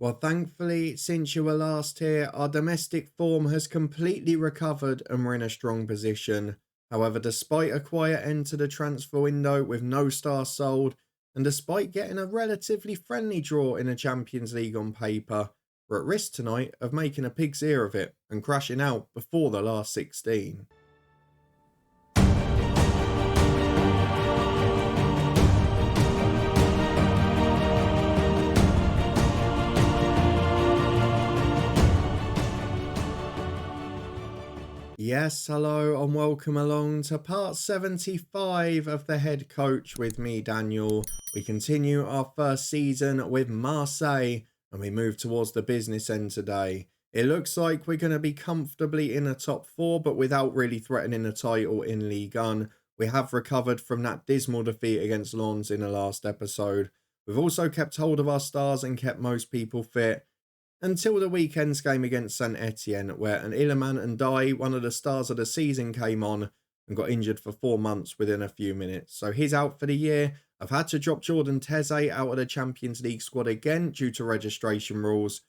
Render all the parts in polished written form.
Well, thankfully, since you were last here, our domestic form has completely recovered and we're in a strong position. However, despite a quiet end to the transfer window with no stars sold, and despite getting a relatively friendly draw in the Champions League on paper, we're at risk tonight of making a pig's ear of it and crashing out before the last 16. Yes, hello and welcome along to part 75 of the head coach with me, Daniel. We continue our first season with Marseille and we move towards the business end today. It looks like we're going to be comfortably in the top four, but without really threatening the title in Ligue 1. We have recovered from that dismal defeat against Lens in the last episode. We've also kept hold of our stars and kept most people fit, until the weekend's game against Saint Etienne, where an Iliman and Dai, one of the stars of the season, came on and got injured for 4 months within a few minutes. So he's out for the year. I've had to drop Jordan Teze out of the Champions League squad again due to registration rules.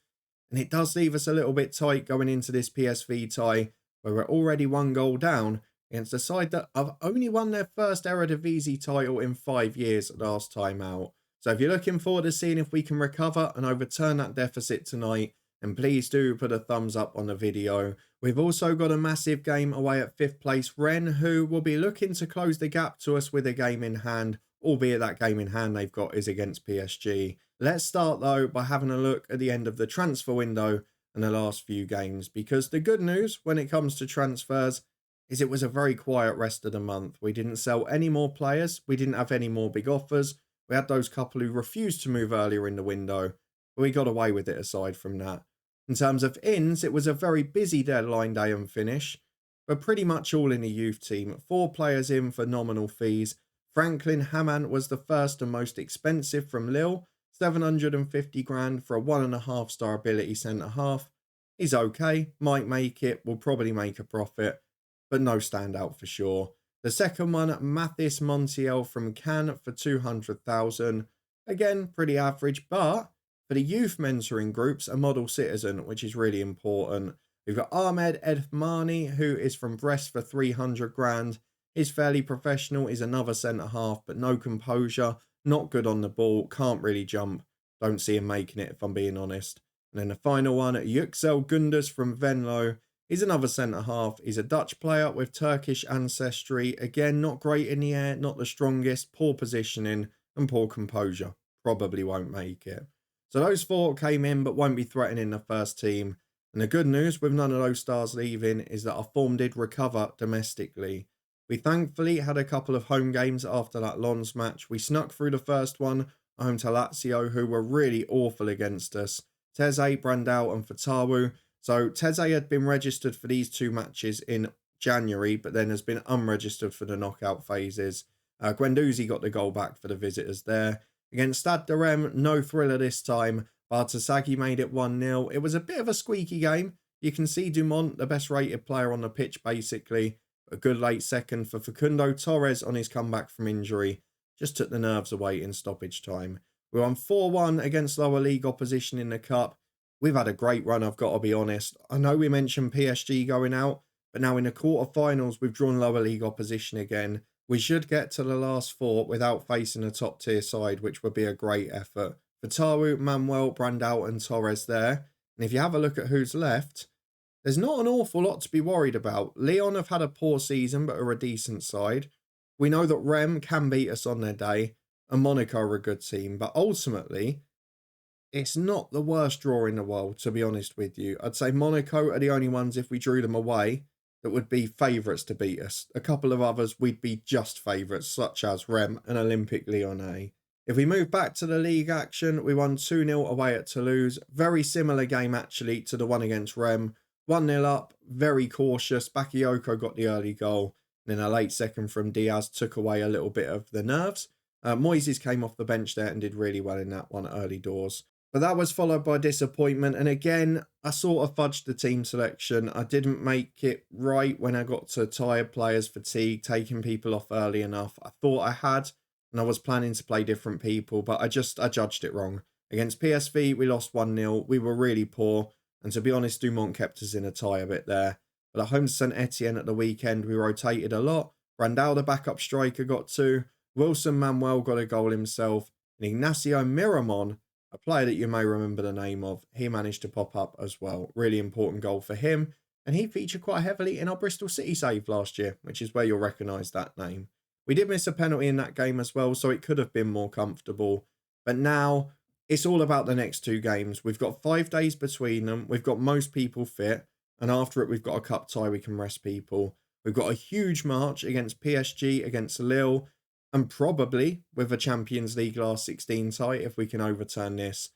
And it does leave us a little bit tight going into this PSV tie, where we're already 1 goal down against a side that have only won their first Eredivisie title in 5 years last time out. So if you're looking forward to seeing if we can recover and overturn that deficit tonight, then please do put a thumbs up on the video. We've also got a massive game away at 5th place Rennes, who will be looking to close the gap to us with a game in hand, albeit that game in hand they've got is against PSG. Let's start though by having a look at the end of the transfer window and the last few games, because the good news when it comes to transfers is it was a very quiet rest of the month. We didn't sell any more players, we didn't have any more big offers. We had those couple who refused to move earlier in the window, but we got away with it aside from that. In terms of ins, it was a very busy deadline day and finish, but pretty much all in the youth team. 4 players in for nominal fees. Franklin Hamann was the first and most expensive from Lille, 750 grand for a 1.5-star ability centre-half. He's okay, might make it, will probably make a profit, but no standout for sure. The second one, Mathis Montiel from Cannes for 200,000. Again, pretty average, but for the youth mentoring groups, a model citizen, which is really important. We've got Ahmed Edmani, who is from Brest for 300 grand. He's fairly professional, he's another centre-half, but no composure, not good on the ball, can't really jump. Don't see him making it, if I'm being honest. And then the final one, Yüksel Gündüz from Venlo. He's another centre-half. He's a Dutch player with Turkish ancestry. Again, not great in the air, not the strongest, poor positioning and poor composure. Probably won't make it. So those 4 came in but won't be threatening the first team. And the good news with none of those stars leaving is that our form did recover domestically. We thankfully had a couple of home games after that Lens match. We snuck through the first one home to Lazio, who were really awful against us. Teze, Brandao and Fatawu. So Teze had been registered for these 2 matches in January, but then has been unregistered for the knockout phases. Guendouzi got the goal back for the visitors there. Against Stade Rennais, no thriller this time. Bartasaghi made it 1-0. It was a bit of a squeaky game. You can see Dumont, the best rated player on the pitch basically. A good late second for Facundo Torres on his comeback from injury. Just took the nerves away in stoppage time. We won 4-1 against lower league opposition in the cup. We've had a great run, I've got to be honest. I know we mentioned PSG going out, but now in the quarterfinals, we've drawn lower league opposition again. We should get to the last 4 without facing a top tier side, which would be a great effort. Fatawu, Manuel, Brandao and Torres there. And if you have a look at who's left, there's not an awful lot to be worried about. Lyon have had a poor season, but are a decent side. We know that Rennes can beat us on their day, and Monaco are a good team, but ultimately, it's not the worst draw in the world, to be honest with you. I'd say Monaco are the only ones, if we drew them away, that would be favourites to beat us. A couple of others, we'd be just favourites, such as Rennes and Olympique Lyonnais. If we move back to the league action, we won 2-0 away at Toulouse. Very similar game, actually, to the one against Rennes. 1-0 up, very cautious. Bakayoko got the early goal. And then a late second from Diaz took away a little bit of the nerves. Moises came off the bench there and did really well in that one early doors. But that was followed by disappointment. And again, I sort of fudged the team selection. I didn't make it right when I got to tired players fatigue, taking people off early enough. I thought I had, and I was planning to play different people, but I judged it wrong. Against PSV, we lost 1-0. We were really poor. And to be honest, Dumont kept us in a tie a bit there. But at home to St Etienne at the weekend, we rotated a lot. Brandao, the backup striker, got 2. Wilson Manuel got a goal himself. And Ignacio Miramon, a player that you may remember the name of, he managed to pop up as well. Really important goal for him. And he featured quite heavily in our Bristol City save last year, which is where you'll recognise that name. We did miss a penalty in that game as well, so it could have been more comfortable. But now it's all about the next 2 games. We've got 5 days between them. We've got most people fit. And after it, we've got a cup tie. We can rest people. We've got a huge march against PSG, against Lille, and probably with a Champions League last 16 tie if we can overturn this.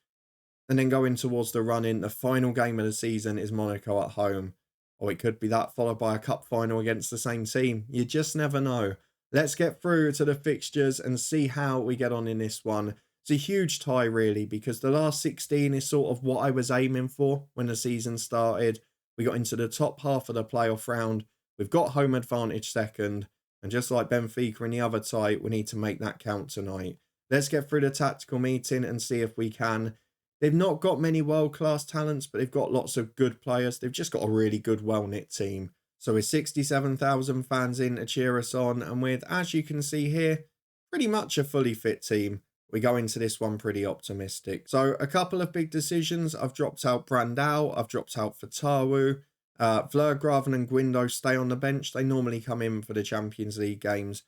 And then going towards the run-in, the final game of the season is Monaco at home. Or it could be that followed by a cup final against the same team. You just never know. Let's get through to the fixtures and see how we get on in this one. It's a huge tie really, because the last 16 is sort of what I was aiming for when the season started. We got into the top half of the playoff round. We've got home advantage second. And just like Benfica in the other tie, we need to make that count tonight. Let's get through the tactical meeting and see if we can. They've not got many world-class talents, but they've got lots of good players. They've just got a really good, well-knit team. So with 67,000 fans in to cheer us on, and with, as you can see here, pretty much a fully fit team, we go into this one pretty optimistic. So a couple of big decisions. I've dropped out Brandao. I've dropped out Fatawu. Vlergraven and Guindo stay on the bench. They normally come in for the Champions League games.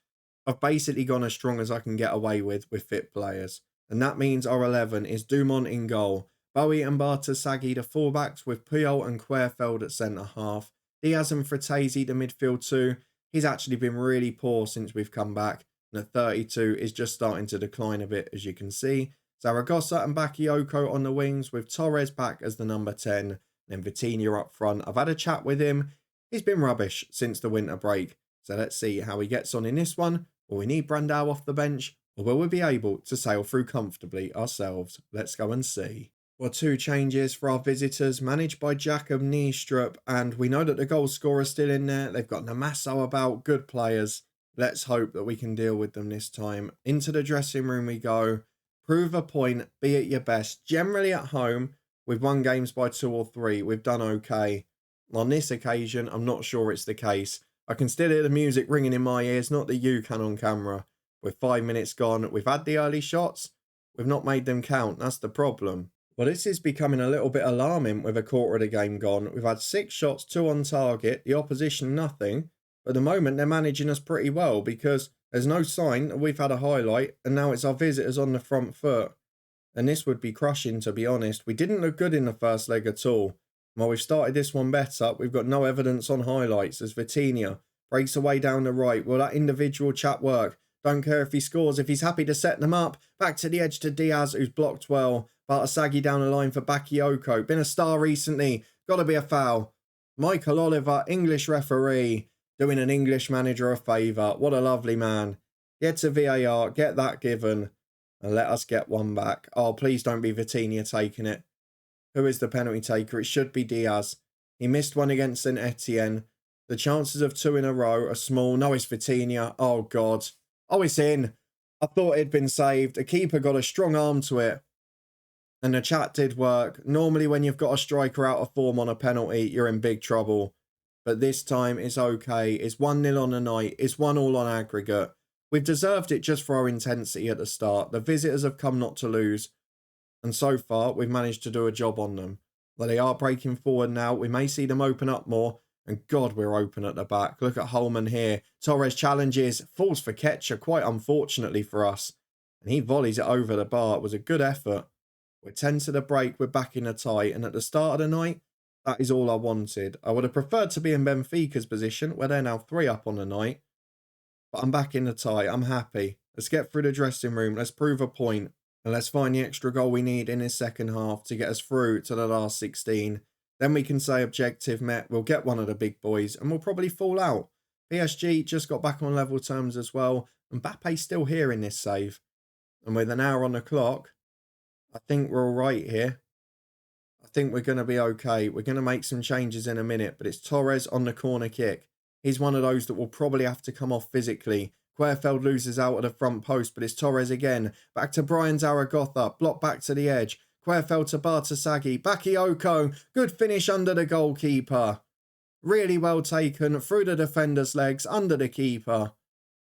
I've basically gone as strong as I can get away with fit players. And that means our 11 is Dumont in goal. Bowie and Bartasaghi the fullbacks, with Puyol and Querfeld at centre-half. Diaz and Fratesi the midfield 2. He's actually been really poor since we've come back. And at 32 is just starting to decline a bit, as you can see. Zaragoza and Bakayoko on the wings, with Torres back as the number 10. And then Vitinha up front. I've had a chat with him. He's been rubbish since the winter break. So let's see how he gets on in this one. Will we need Brandao off the bench? Or will we be able to sail through comfortably ourselves? Let's go and see. Well, 2 changes for our visitors, managed by Jakob Niestrup. And we know that the goal scorer's still in there. They've got Namasso about, good players. Let's hope that we can deal with them this time. Into the dressing room we go. Prove a point, be at your best. Generally at home, we've won games by 2 or 3. We've done okay. On this occasion, I'm not sure it's the case. I can still hear the music ringing in my ears, not that you can on camera. With 5 minutes gone, we've had the early shots. We've not made them count. That's the problem. Well, this is becoming a little bit alarming with a quarter of the game gone. We've had 6 shots, 2 on target. The opposition, nothing. But at the moment, they're managing us pretty well because there's no sign that we've had a highlight. And now it's our visitors on the front foot. And this would be crushing, to be honest. We didn't look good in the first leg at all. While we've started this one better, we've got no evidence on highlights as Vitinha breaks away down the right. Will that individual chat work? Don't care if he scores, if he's happy to set them up. Back to the edge to Diaz, who's blocked well. Bartasaghi down the line for Bakayoko. Been a star recently. Got to be a foul. Michael Oliver, English referee, doing an English manager a favour. What a lovely man. Get to VAR, get that given, and let us get one back. Oh, please don't be Vitinha taking it. Who is the penalty taker? It should be Diaz. He missed one against St Etienne. The chances of 2 in a row are small. No, it's Vitinha. Oh, God. Oh, it's in. I thought it'd been saved. The keeper got a strong arm to it. And the chat did work. Normally, when you've got a striker out of form on a penalty, you're in big trouble. But this time, it's okay. It's 1-0 on the night. It's 1-1 on aggregate. We've deserved it just for our intensity at the start. The visitors have come not to lose. And so far, we've managed to do a job on them. But they are breaking forward now. We may see them open up more. And God, we're open at the back. Look at Holman here. Torres challenges. Falls for Ketcher, quite unfortunately for us. And he volleys it over the bar. It was a good effort. We're 10 to the break. We're back in a tie. And at the start of the night, that is all I wanted. I would have preferred to be in Benfica's position, where they're now 3 up on the night. But I'm back in the tie. I'm happy. Let's get through the dressing room. Let's prove a point. And let's find the extra goal we need in this second half to get us through to the last 16. Then we can say objective met. We'll get one of the big boys and we'll probably fall out. PSG just got back on level terms as well. Mbappe's still here in this save. And with an hour on the clock, I think we're all right here. I think we're going to be okay. We're going to make some changes in a minute. But it's Torres on the corner kick. He's one of those that will probably have to come off physically. Querfeld loses out at the front post, but it's Torres again. Back to Brian Zaragoza. Block back to the edge. Querfeld to Bartasagi. Bakayoko. Good finish under the goalkeeper. Really well taken through the defender's legs, under the keeper.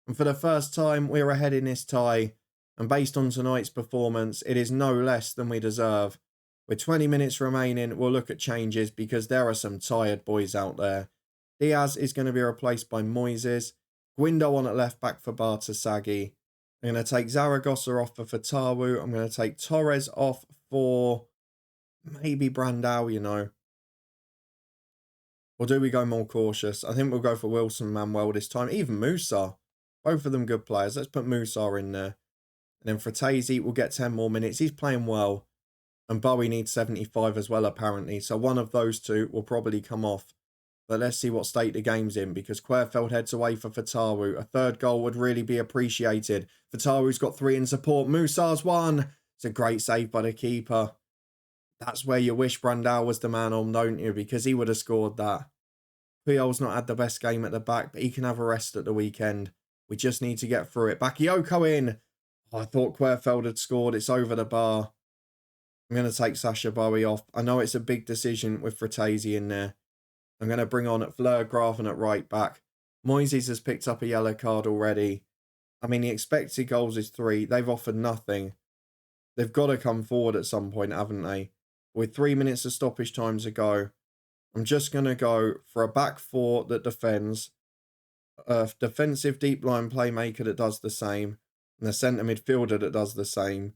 And for the first time, we're ahead in this tie. And based on tonight's performance, it is no less than we deserve. With 20 minutes remaining, we'll look at changes because there are some tired boys out there. Diaz is going to be replaced by Moises. Guindo on at left back for Bartasagi. I'm going to take Zaragoza off for Fatawu. I'm going to take Torres off for maybe Brandao, you know. Or do we go more cautious? I think we'll go for Wilson Manuel this time. Even Musa. Both of them good players. Let's put Musa in there. And then Fratesi will get 10 more minutes. He's playing well. And Bowie needs 75 as well, apparently. So one of those two will probably come off. But let's see what state the game's in, because Querfeld heads away for Fatawu. A third goal would really be appreciated. Fatawu's got 3 in support. Musa's 1. It's a great save by the keeper. That's where you wish Brandao was the man on, don't you? Because he would have scored that. Puyol's not had the best game at the back, but he can have a rest at the weekend. We just need to get through it. Bakayoko in. Oh, I thought Querfeld had scored. It's over the bar. I'm going to take Sasha Bowie off. I know it's a big decision with Fratesi in there. I'm going to bring on at Fleur-Graven at right back. Moises has picked up a yellow card already. I mean, the expected goals is 3. They've offered nothing. They've got to come forward at some point, haven't they? With 3 minutes of stoppage time to go, I'm just going to go for a back 4 that defends, a defensive deep line playmaker that does the same, and a centre midfielder that does the same.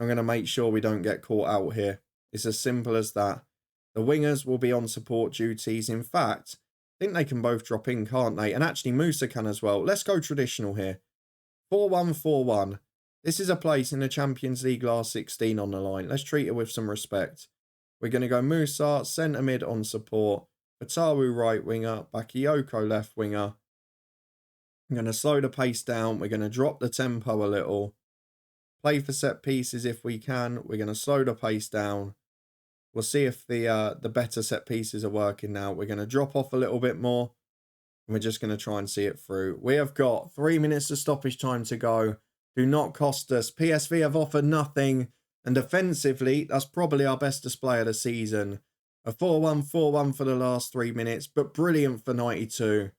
I'm going to make sure we don't get caught out here. It's as simple as that. The wingers will be on support duties. In fact, I think they can both drop in, can't they? And actually, Musa can as well. Let's go traditional here. 4-1-4-1. This is a place in the Champions League last 16 on the line. Let's treat it with some respect. We're going to go Musa, centre mid on support. Fatawu right winger. Bakayoko left winger. I'm going to slow the pace down. We're going to drop the tempo a little. Play for set pieces if we can. We're going to slow the pace down. We'll see if the better set pieces are working now. We're going to drop off a little bit more. And we're just going to try and see it through. We have got 3 minutes of stoppage time to go. Do not cost us. PSV have offered nothing. And defensively, that's probably our best display of the season. A 4-1-4-1 for the last 3 minutes, but brilliant for 92.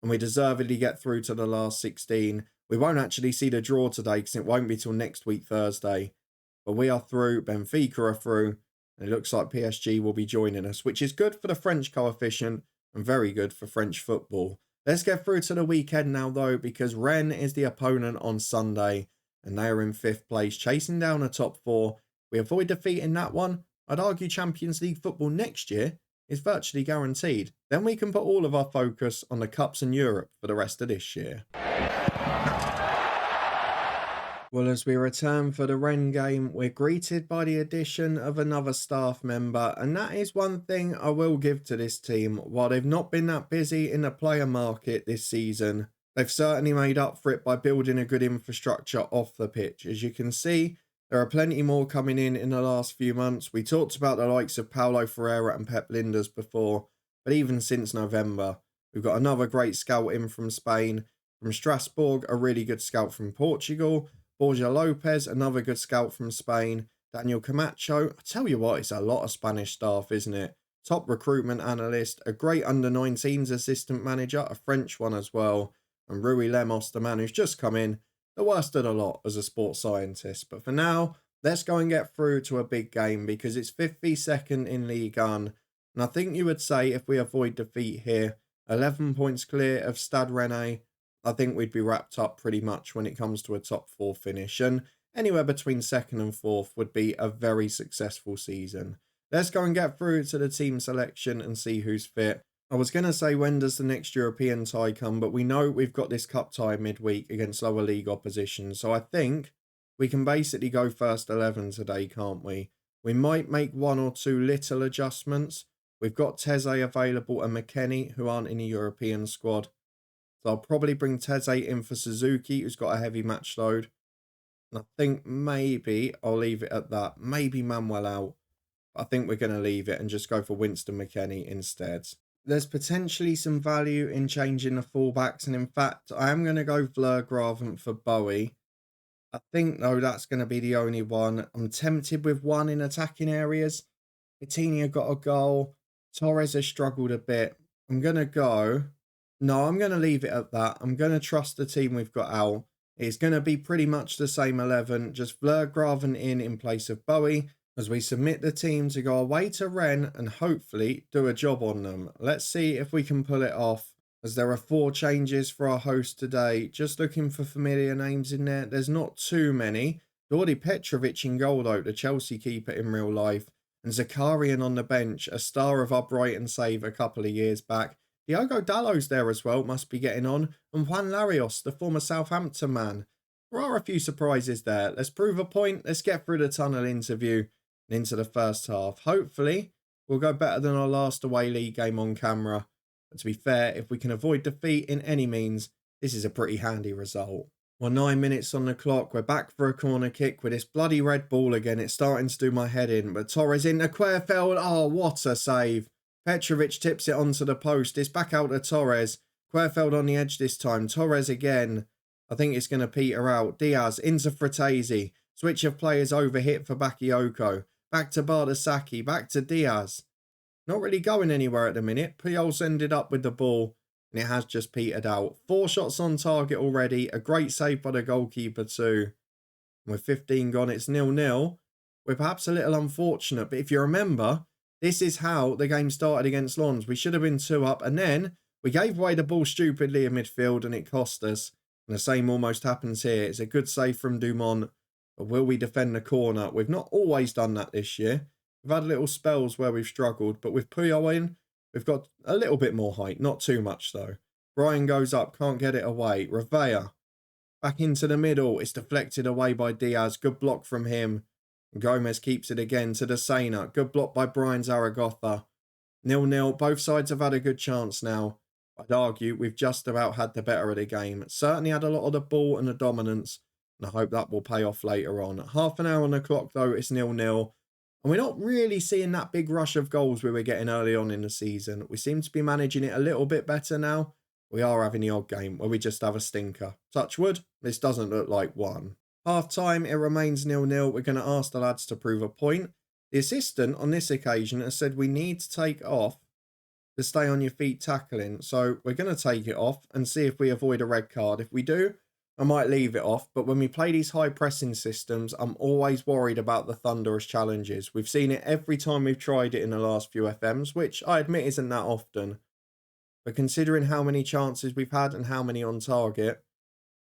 And we deservedly get through to the last 16. We won't actually see the draw today because it won't be till next week, Thursday. But we are through. Benfica are through. And it looks like PSG will be joining us, which is good for the French coefficient and very good for French football. Let's get through to the weekend now, though, because Rennes is the opponent on Sunday. And they are in 5th place, chasing down a top 4. We avoid defeating that one. I'd argue Champions League football next year is virtually guaranteed. Then we can put all of our focus on the Cups in Europe for the rest of this year. Well, as we return for the Rennes game, we're greeted by the addition of another staff member. And that is one thing I will give to this team. While they've not been that busy in the player market this season, they've certainly made up for it by building a good infrastructure off the pitch. As you can see, there are plenty more coming in the last few months. We talked about the likes of Paulo Ferreira and Pep Linders before, but even since November, we've got another great scout in from Spain. From Strasbourg, a really good scout from Portugal. Borja Lopez, another good scout from Spain. Daniel Camacho. I tell you what, it's a lot of Spanish staff, isn't it? Top recruitment analyst, a great under-19s assistant manager, a French one as well. And Rui Lemos, the man who's just come in, the worst of the lot as a sports scientist. But for now, let's go and get through to a big game because it's 52nd in Ligue 1. And I think you would say if we avoid defeat here, 11 points clear of Stade Rennais, I think we'd be wrapped up pretty much when it comes to a top 4 finish. And anywhere between 2nd and 4th would be a very successful season. Let's go and get through to the team selection and see who's fit. I was going to say when does the next European tie come, but we know we've got this cup tie midweek against lower league opposition. So I think we can basically go first 11 today, can't we? We might make 1 or 2 little adjustments. We've got Teze available and McKennie, who aren't in the European squad. So I'll probably bring Teze in for Suzuki, who's got a heavy match load. And I think maybe I'll leave it at that. Maybe Manuel out. I think we're going to leave it and just go for Winston McKennie instead. There's potentially some value in changing the fullbacks, and in fact, I am going to go Vlergraven for Bowie. I think, though, that's going to be the only one. I'm tempted with one in attacking areas. Coutinho got a goal. Torres has struggled a bit. I'm going to go. No, I'm going to leave it at that. I'm going to trust the team we've got out. It's going to be pretty much the same 11, just Vlergraven in place of Bowie, as we submit the team to go away to Rennes and hopefully do a job on them. Let's see if we can pull it off, as there are 4 changes for our host today. Just looking for familiar names in there. There's not too many. Dordy Petrovic in goal, though, the Chelsea keeper in real life. And Zakarian on the bench, a star of our Brighton save a couple of years back. Diogo Dalot's there as well, must be getting on. And Juan Larios, the former Southampton man. There are a few surprises there. Let's prove a point. Let's get through the tunnel interview and into the first half. Hopefully, we'll go better than our last away league game on camera. But to be fair, if we can avoid defeat in any means, this is a pretty handy result. Well, 9 minutes on the clock. We're back for a corner kick with this bloody red ball again. It's starting to do my head in. But Torres into Querfeld. Oh, what a save. Petrovic tips it onto the post. It's back out to Torres. Querfeld on the edge this time. Torres again. I think it's going to peter out. Diaz into Fratesi. Switch of players over hit for Bakayoko. Back to Bardasaki. Back to Diaz. Not really going anywhere at the minute. Puyol's ended up with the ball. And it has just petered out. 4 shots on target already. A great save by the goalkeeper too. And with 15 gone, it's 0-0. We're perhaps a little unfortunate. But if you remember, this is how the game started against Lens. We should have been 2 up. And then we gave away the ball stupidly in midfield and it cost us. And the same almost happens here. It's a good save from Dumont. But will we defend the corner? We've not always done that this year. We've had little spells where we've struggled. But with Puyol in, we've got a little bit more height. Not too much though. Brian goes up. Can't get it away. Revea. Back into the middle. It's deflected away by Diaz. Good block from him. And Gomez keeps it again to the Sena. Good block by Brian Zaragoza. 0-0. Both sides have had a good chance now. I'd argue we've just about had the better of the game. Certainly had a lot of the ball and the dominance. And I hope that will pay off later on. Half an hour on the clock though. It's 0-0. And we're not really seeing that big rush of goals we were getting early on in the season. We seem to be managing it a little bit better now. We are having the odd game where we just have a stinker. Touch wood, this doesn't look like one. Half time, it remains 0-0. We're going to ask the lads to prove a point. The assistant on this occasion has said we need to take off the stay on your feet tackling. So we're going to take it off and see if we avoid a red card. If we do, I might leave it off. But when we play these high pressing systems, I'm always worried about the thunderous challenges. We've seen it every time we've tried it in the last few FMs, which I admit isn't that often. But considering how many chances we've had and how many on target,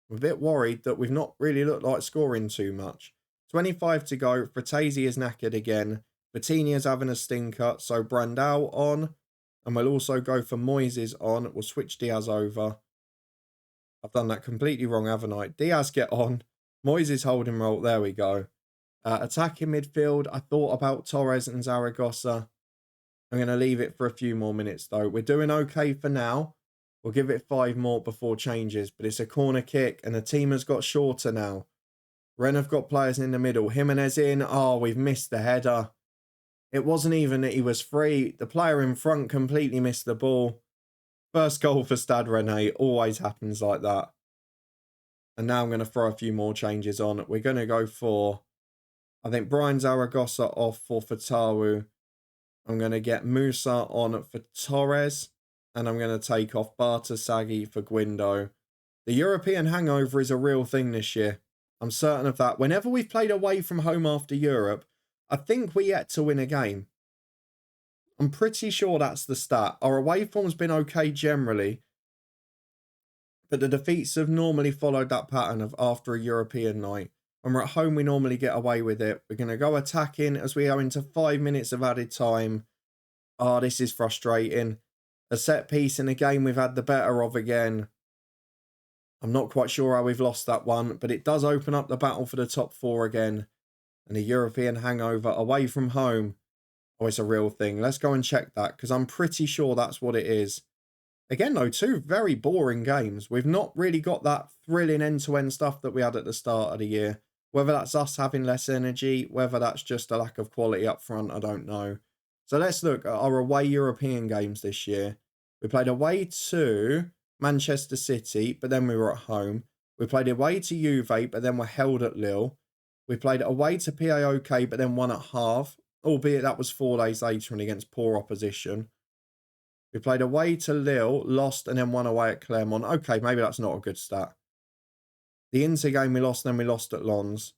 I'm a bit worried that we've not really looked like scoring too much. 25 to go. Fratesi is knackered again. Bettinia's having a stinker. So Brandao on. And we'll also go for Moises on. We'll switch Diaz over. I've done that completely wrong, haven't I? Diaz get on. Moises holding roll. There we go. Attacking midfield. I thought about Torres and Zaragoza. I'm going to leave it for a few more minutes though. We're doing okay for now. We'll give it 5 more before changes. But it's a corner kick and the team has got shorter now. Rennes have got players in the middle. Jimenez in. Oh, we've missed the header. It wasn't even that he was free. The player in front completely missed the ball. First goal for Stade Rennais. Always happens like that. And now I'm going to throw a few more changes on. We're going to go for, I think, Brian Zaragoza off for Fatawu. I'm going to get Musa on for Torres. And I'm going to take off Bartasagi for Guindo. The European hangover is a real thing this year. I'm certain of that. Whenever we've played away from home after Europe, I think we're yet to win a game. I'm pretty sure that's the stat. Our away form's been okay generally. But the defeats have normally followed that pattern of after a European night. When we're at home, we normally get away with it. We're going to go attacking as we go into 5 minutes of added time. Oh, this is frustrating. A set piece in a game we've had the better of again. I'm not quite sure how we've lost that one, but it does open up the battle for the top 4 again. And a European hangover away from home. Oh, it's a real thing. Let's go and check that, because I'm pretty sure that's what it is. Again, though, 2 very boring games. We've not really got that thrilling end-to-end stuff that we had at the start of the year. Whether that's us having less energy, whether that's just a lack of quality up front, I don't know. So let's look at our away European games this year. We played away to Manchester City, but then we were at home. We played away to Juve, but then were held at Lille. We played away to PAOK, but then won at half, albeit that was 4 days later and against poor opposition. We played away to Lille, lost, and then won away at Clermont. Okay, maybe that's not a good stat. The Inter game we lost, then we lost at Lens.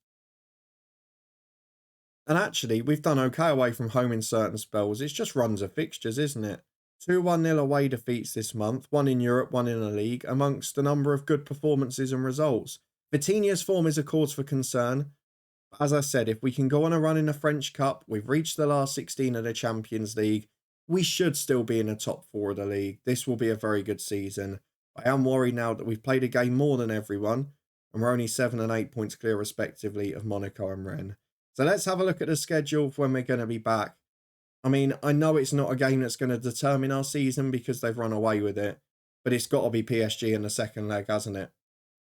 And actually, we've done okay away from home in certain spells. It's just runs of fixtures, isn't it? 2 1-0 away defeats this month, 1 in Europe, 1 in the league, amongst a number of good performances and results. Vitinha's form is a cause for concern. As I said, if we can go on a run in the French Cup, we've reached the last 16 of the Champions League, we should still be in the top 4 of the league. This will be a very good season. I am worried now that we've played a game more than everyone, and we're only 7 and 8 points clear respectively of Monaco and Rennes. So let's have a look at the schedule for when we're going to be back. I mean, I know it's not a game that's going to determine our season because they've run away with it, but it's got to be PSG in the second leg, hasn't it?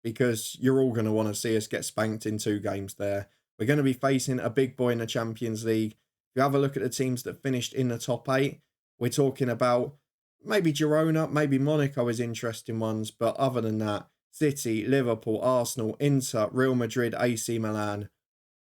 Because you're all going to want to see us get spanked in 2 games there. We're going to be facing a big boy in the Champions League. If you have a look at the teams that finished in the top 8, we're talking about maybe Girona, maybe Monaco is interesting ones, but other than that, City, Liverpool, Arsenal, Inter, Real Madrid, AC Milan.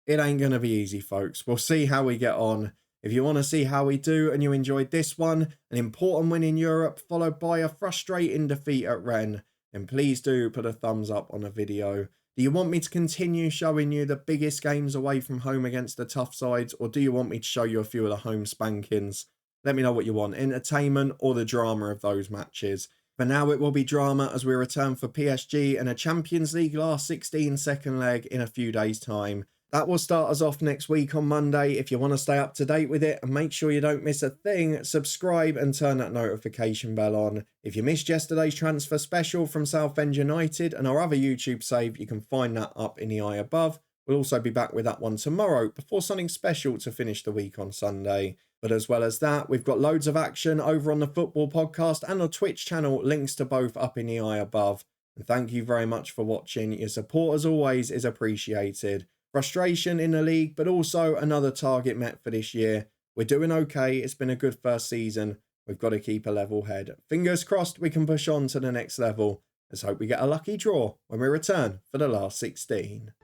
It ain't going to be easy, folks. We'll see how we get on. If you want to see how we do and you enjoyed this one, an important win in Europe followed by a frustrating defeat at Rennes, then please do put a thumbs up on the video. Do you want me to continue showing you the biggest games away from home against the tough sides, or do you want me to show you a few of the home spankings? Let me know what you want, entertainment or the drama of those matches. For now, it will be drama as we return for PSG and a Champions League last 16 second leg in a few days' time. That will start us off next week on Monday. If you want to stay up to date with it and make sure you don't miss a thing, subscribe and turn that notification bell on. If you missed yesterday's transfer special from Southend United and our other YouTube save, you can find that up in the eye above. We'll also be back with that one tomorrow before something special to finish the week on Sunday. But as well as that, we've got loads of action over on the Football Podcast and our Twitch channel, links to both up in the eye above. And thank you very much for watching. Your support, as always, is appreciated. Frustration in the league, but also another target met for this year. We're doing okay. It's been a good first season. We've got to keep a level head. Fingers crossed we can push on to the next level. Let's hope we get a lucky draw when we return for the last 16.